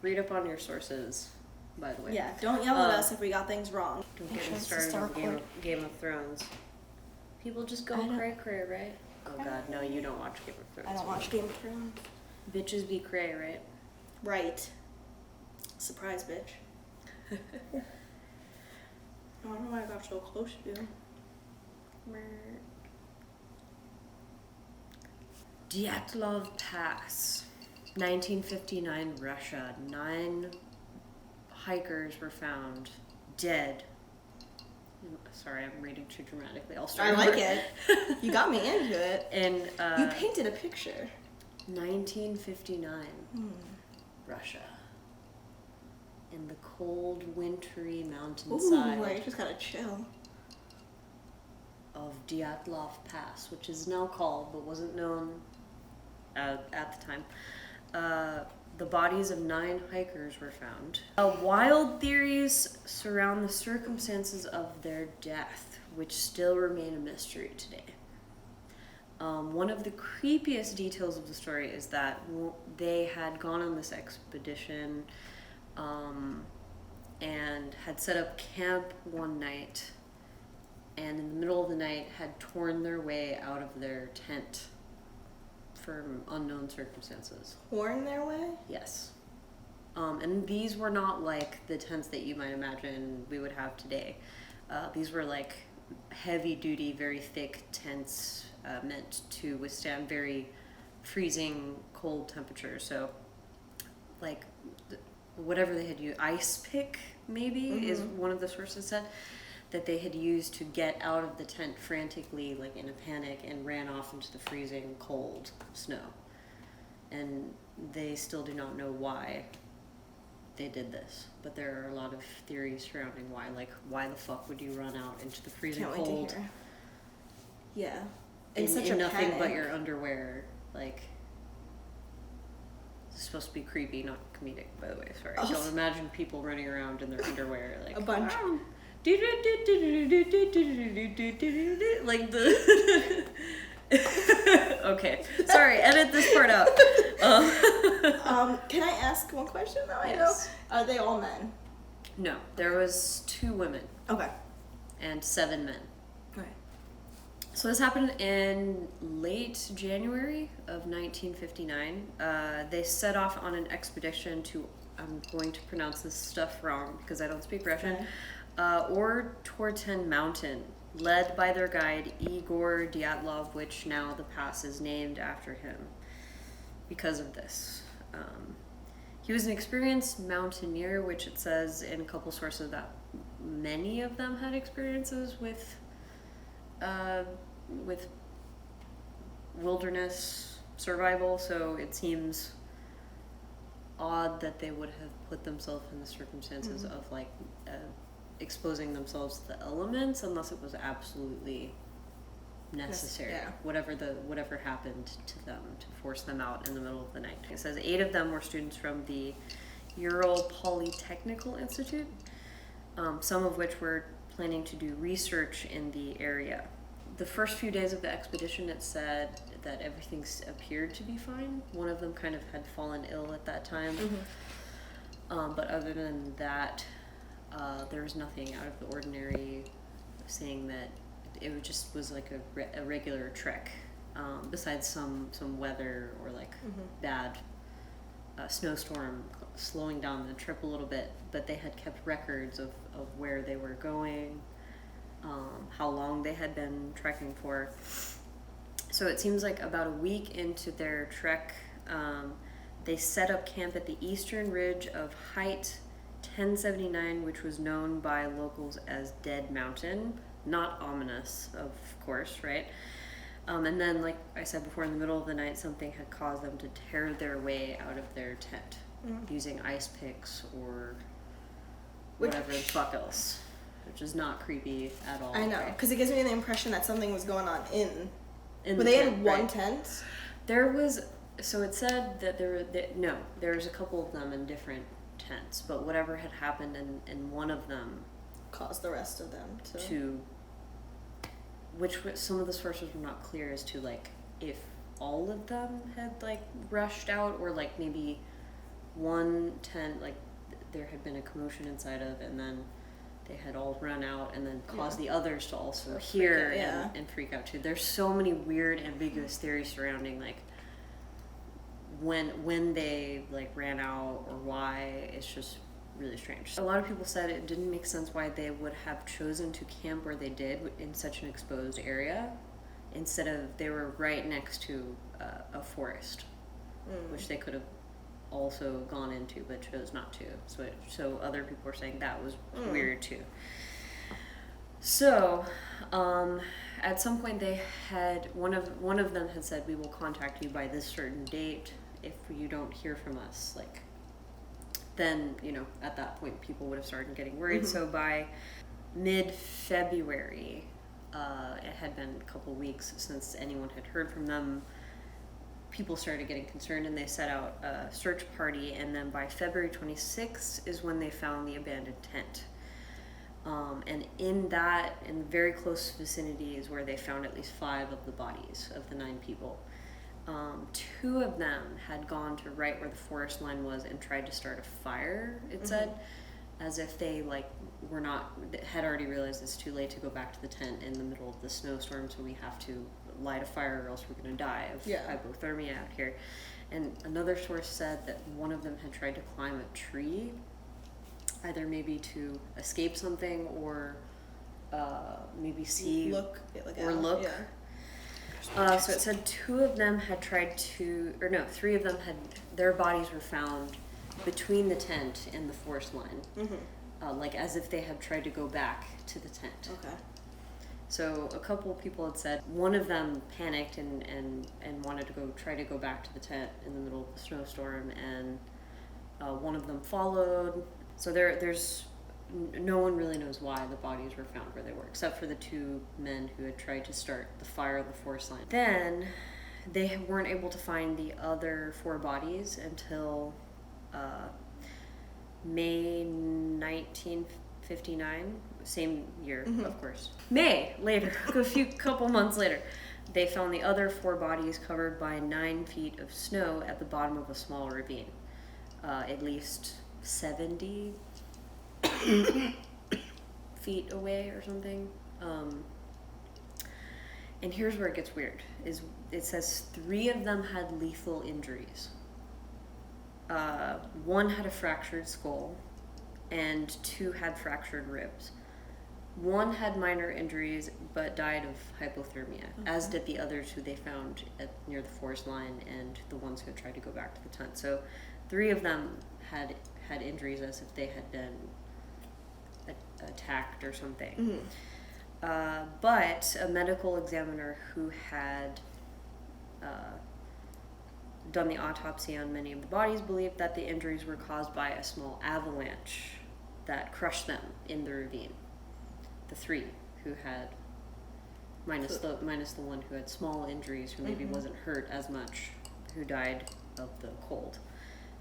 read up on your sources, by the way. Yeah, don't yell at us if we got things wrong. Don't get me started on Game of Thrones. People just go cray-cray, right? Oh god, no, you don't watch Game of Thrones. I don't watch Game of Thrones. Bitches be cray, right? Right. Surprise, bitch. I don't know why I got so close to you. Dyatlov Pass, 1959, Russia. 9 hikers were found dead. Sorry, I'm reading too dramatically. I'll start. I like it. You got me into it. And you painted a picture. 1959, Russia. In the cold, wintry mountainside. Ooh, I just gotta chill. Of Dyatlov Pass, which is now called, but wasn't known at the time. The bodies of 9 hikers were found. Wild theories surround the circumstances of their death, which still remain a mystery today. One of the creepiest details of the story is that they had gone on this expedition and had set up camp one night, and in the middle of the night had torn their way out of their tent for unknown circumstances. Torn their way? Yes. And these were not like the tents that you might imagine we would have today. These were like heavy duty, very thick tents meant to withstand very freezing cold temperatures. So like whatever they had used, ice pick maybe is one of the sources said, that they had used to get out of the tent frantically, like in a panic, and ran off into the freezing cold snow. And they still do not know why they did this, but there are a lot of theories surrounding why. Like, why the fuck would you run out into the freezing Can't cold? wait to hear. Yeah. In nothing but your underwear. Like, it's supposed to be creepy, not comedic, by the way. Sorry. Don't imagine people running around in their underwear like a bunch. Like the okay, sorry, edit this part out. Can I ask one question though? Yes. I know. Are they all men? No, there was 2 women. Okay. And 7 men. Right. So this happened in late January of 1959. They set off on an expedition to, I'm going to pronounce this stuff wrong because I don't speak Russian, or Torten Mountain, led by their guide Igor Dyatlov, which now the pass is named after him because of this. He was an experienced mountaineer, which it says in a couple sources that many of them had experiences with wilderness survival, so it seems odd that they would have put themselves in the circumstances of like exposing themselves to the elements unless it was absolutely necessary. Whatever happened to them to force them out in the middle of the night. It says 8 of them were students from the Ural Polytechnical Institute, some of which were planning to do research in the area. The first few days of the expedition, it said that everything appeared to be fine. One of them kind of had fallen ill at that time. But other than that, there was nothing out of the ordinary, saying that it just was like a regular trek, besides some weather or like bad snowstorm slowing down the trip a little bit. But they had kept records of where they were going, how long they had been trekking for. So it seems like about a week into their trek, they set up camp at the eastern ridge of height 1079, which was known by locals as Dead Mountain. Not ominous, of course, right? And then, like I said before, in the middle of the night, something had caused them to tear their way out of their tent using ice picks or whatever the fuck else, which is not creepy at all. I know, because it gives me the impression that something was going on in were they in one tent? There was, so it said that there was a couple of them in different tents, but whatever had happened in one of them caused the rest of them to which some of the sources were not clear as to like if all of them had like rushed out or like maybe one tent, like, there had been a commotion inside of, and then they had all run out and then caused the others to also hear and freak out too. There's so many weird, ambiguous theories surrounding, like, when they, like, ran out or why. It's just really strange. A lot of people said it didn't make sense why they would have chosen to camp where they did in such an exposed area, instead of, they were right next to a forest, which they could have also gone into but chose not to. So other people were saying that was weird too. So at some point they had one of them had said, we will contact you by this certain date. If you don't hear from us, like, then, you know, at that point people would have started getting worried. So by mid-February, it had been a couple weeks since anyone had heard from them. People started getting concerned and they set out a search party, and then by February 26th is when they found the abandoned tent. And in the very close vicinity is where they found at least 5 of the bodies of the 9 people. 2 of them had gone to right where the forest line was and tried to start a fire, it said, as if they, like, had already realized it's too late to go back to the tent in the middle of the snowstorm, so we have to light a fire or else we're going to die of hypothermia out here. And another source said that one of them had tried to climb a tree, either maybe to escape something or maybe see look. So it said 2 of them had tried to, or no, 3 of them had, their bodies were found between the tent and the forest line, like as if they had tried to go back to the tent. Okay. So a couple of people had said one of them panicked and wanted to try to go back to the tent in the middle of the snowstorm, and one of them followed. So there's no one really knows why the bodies were found where they were, except for the 2 men who had tried to start the fire of the forest line. Then they weren't able to find the other 4 bodies until May 1959, same year, of course. May later, couple months later, they found the other 4 bodies covered by 9 feet of snow at the bottom of a small ravine, at least 70 feet away or something. And here's where it gets weird. It says 3 of them had lethal injuries. 1 had a fractured skull, and 2 had fractured ribs. 1 had minor injuries but died of hypothermia, as did the others who they found near the forest line and the ones who had tried to go back to the tent. So 3 of them had injuries as if they had been attacked or something. But a medical examiner who had done the autopsy on many of the bodies believed that the injuries were caused by a small avalanche that crushed them in the ravine. The 3 who had, minus the one who had small injuries, who maybe wasn't hurt as much, who died of the cold,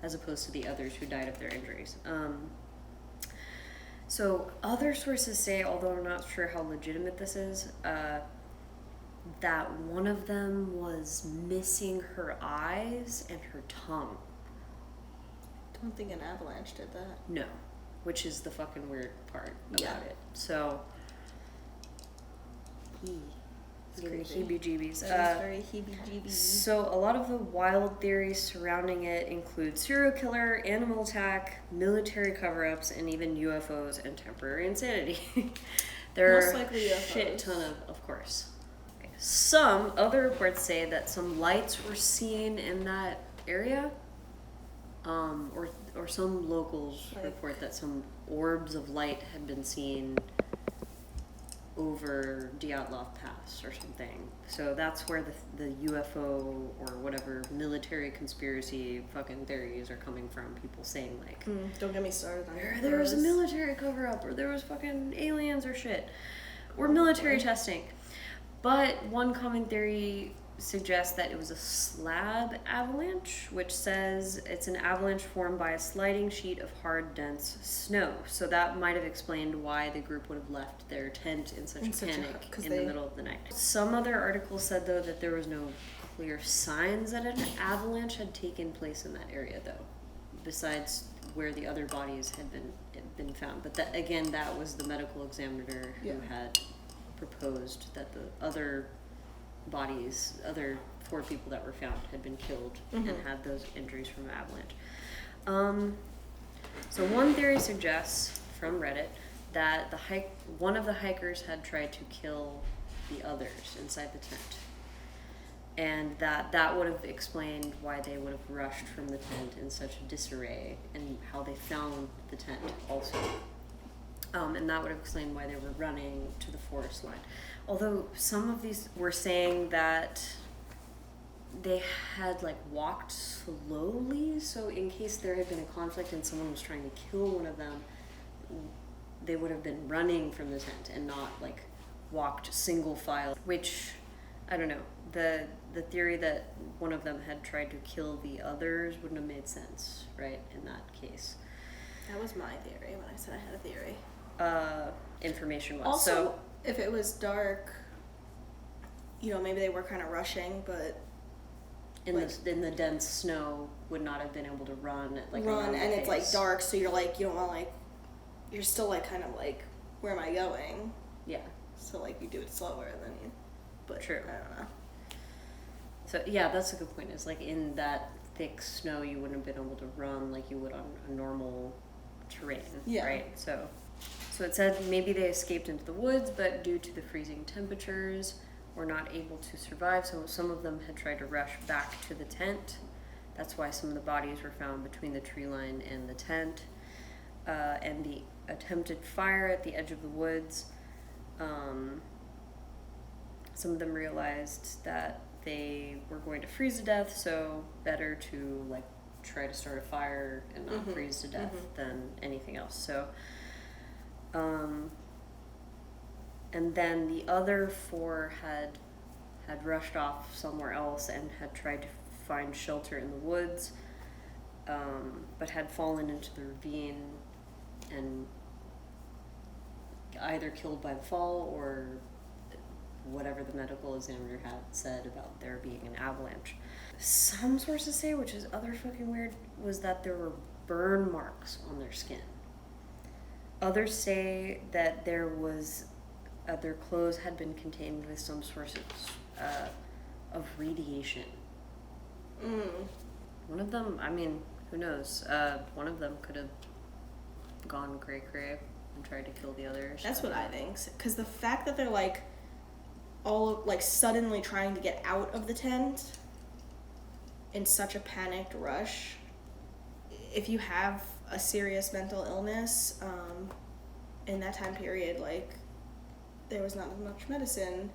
as opposed to the others who died of their injuries. So other sources say, although I'm not sure how legitimate this is, that one of them was missing her eyes and her tongue. I don't think an avalanche did that. No, which is the fucking weird part about it. So, heebie-jeebies. That is very heebie-jeebies. So a lot of the wild theories surrounding it include serial killer, animal attack, military cover-ups, and even UFOs and temporary insanity. There Most are likely a UFOs. shit ton of course. Some other reports say that some lights were seen in that area, or some locals report that some orbs of light had been seen over Dyatlov Pass or something. So that's where the UFO or whatever military conspiracy fucking theories are coming from. People saying like, don't get me started on there was a military cover-up, or there was fucking aliens or shit, or military testing. But one common theory suggests that it was a slab avalanche, which says it's an avalanche formed by a sliding sheet of hard, dense snow. So that might have explained why the group would have left their tent in such a panic in the middle of the night. Some other articles said, though, that there was no clear signs that an avalanche had taken place in that area, though. besides where the other bodies had been found. But that, again, that was the medical examiner who had proposed that the other bodies, other 4 people that were found, had been killed and had those injuries from an avalanche. So one theory suggests from Reddit that one of the hikers had tried to kill the others inside the tent, and that would have explained why they would have rushed from the tent in such a disarray, and how they found the tent also. And that would have explained why they were running to the forest line. Although some of these were saying that they had like walked slowly, so in case there had been a conflict and someone was trying to kill one of them, they would have been running from the tent and not like walked single file, which, I don't know, the theory that one of them had tried to kill the others wouldn't have made sense, right, in that case. That was my theory when I said I had a theory. Information was. Also, so, if it was dark, you know, maybe they were kind of rushing, but in the dense snow, would not have been able to run at like run, and it's like pace. dark, so you're like, you don't want to like, you're still like kind of like, where am I going? Yeah. So like you do it slower, and then you. But True. I don't know. So yeah, that's a good point. Is like in that thick snow, you wouldn't have been able to run like you would on a normal terrain, right? So it said maybe they escaped into the woods, but due to the freezing temperatures, were not able to survive. So some of them had tried to rush back to the tent. That's why some of the bodies were found between the tree line and the tent. And the attempted fire at the edge of the woods. Some of them realized that they were going to freeze to death, so better to like try to start a fire and not freeze to death than anything else. So, and then the other 4 had rushed off somewhere else and had tried to find shelter in the woods, but had fallen into the ravine and either killed by the fall or whatever the medical examiner had said about there being an avalanche. Some sources say, which is other fucking weird, was that there were burn marks on their skin. Others say that there was their clothes had been contained with some sources of radiation. One of them, I mean, who knows? One of them could have gone cray-cray and tried to kill the others. That's what I think. Because the fact that they're like all like suddenly trying to get out of the tent in such a panicked rush, if you have a serious mental illness, in that time period, like there was not as much medicine,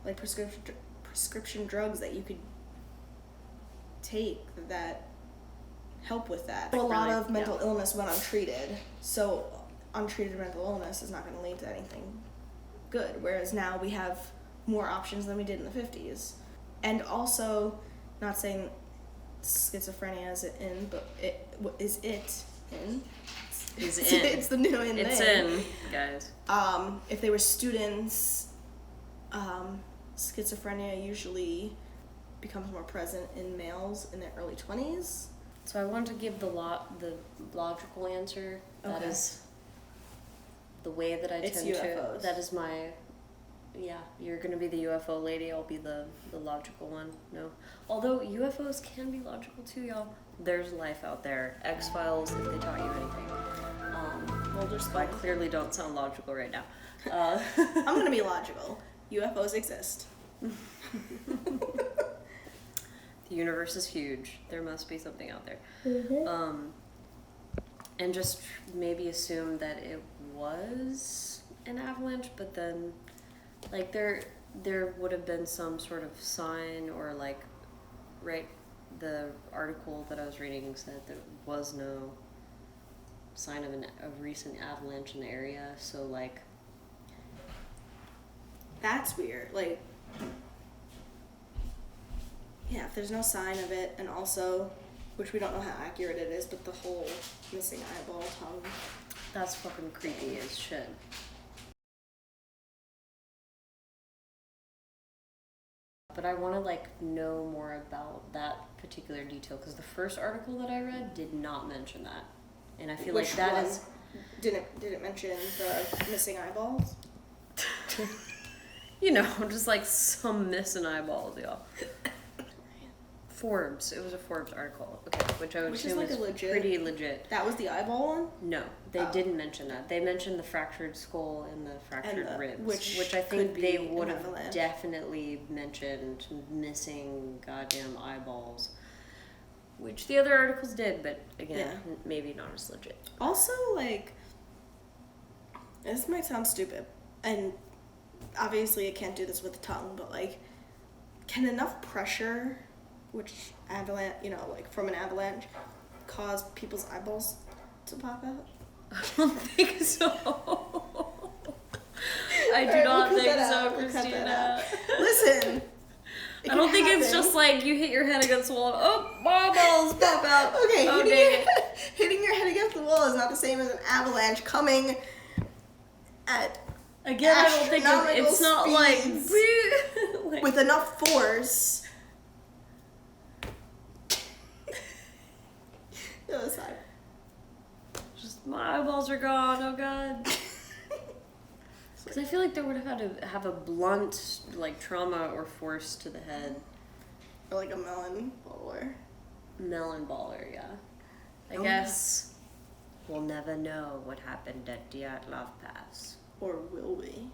like prescription drugs that you could take that help with that. A lot of mental illness went untreated, so untreated mental illness is not going to lead to anything good, whereas now we have more options than we did in the 50s. And also, not saying schizophrenia is in, but is it in? It's the new in It's thing. in, guys. If they were students, schizophrenia usually becomes more present in males in their early 20s. So I want to give the logical answer. That is the way that I tend UFOs. to. That is my. Yeah, you're gonna be the UFO lady. I'll be the logical one. No, although UFOs can be logical too, y'all. There's life out there. X-Files, if they taught you anything. I clearly don't sound logical right now. I'm gonna be logical. UFOs exist. The universe is huge. There must be something out there. And just maybe assume that it was an avalanche, but then, like, there would have been some sort of sign or, like, right, the article that I was reading said there was no sign of a recent avalanche in the area, so, like... That's weird. Like... Yeah, if there's no sign of it, and also, which we don't know how accurate it is, but the whole missing eyeball tongue. That's fucking creepy as shit. But I want to like know more about that particular detail because the first article that I read did not mention that, and I feel Which like that one? is. Did it mention the missing eyeballs? You know, just like some missing eyeballs, y'all. Forbes. It was a Forbes article, okay, which I would assume is like is a legit. pretty legit. That was the eyeball one. No, they Oh. didn't mention that. They mentioned the fractured skull and the fractured And the- ribs, which I think could they be would an have avalanche. definitely mentioned missing goddamn eyeballs, which the other articles did, but again, Yeah. maybe not as legit. Also, like, this might sound stupid, and obviously I can't do this with the tongue, but like, can enough pressure, which avalanche, you know, like from an avalanche, cause people's eyeballs to pop out? I don't think so. I do Alright, not we'll cut think that so, out, we'll cut that Christina. out. Listen, it I don't can think it's happen. just like you hit your head against the wall. Oh, my eyeballs pop out. Okay, Oh, hitting, dang it. hitting your head against the wall is not the same as an avalanche coming at Again, I don't think astronomical it's not like, speeds like with enough force. The other side. just my eyeballs are gone. Oh god. Because I feel like they would have had to have a blunt like trauma or force to the head. Or like a melon bowler. Melon baller, yeah. I Oh, guess we'll never know what happened at Dyatlov Pass. Or will we?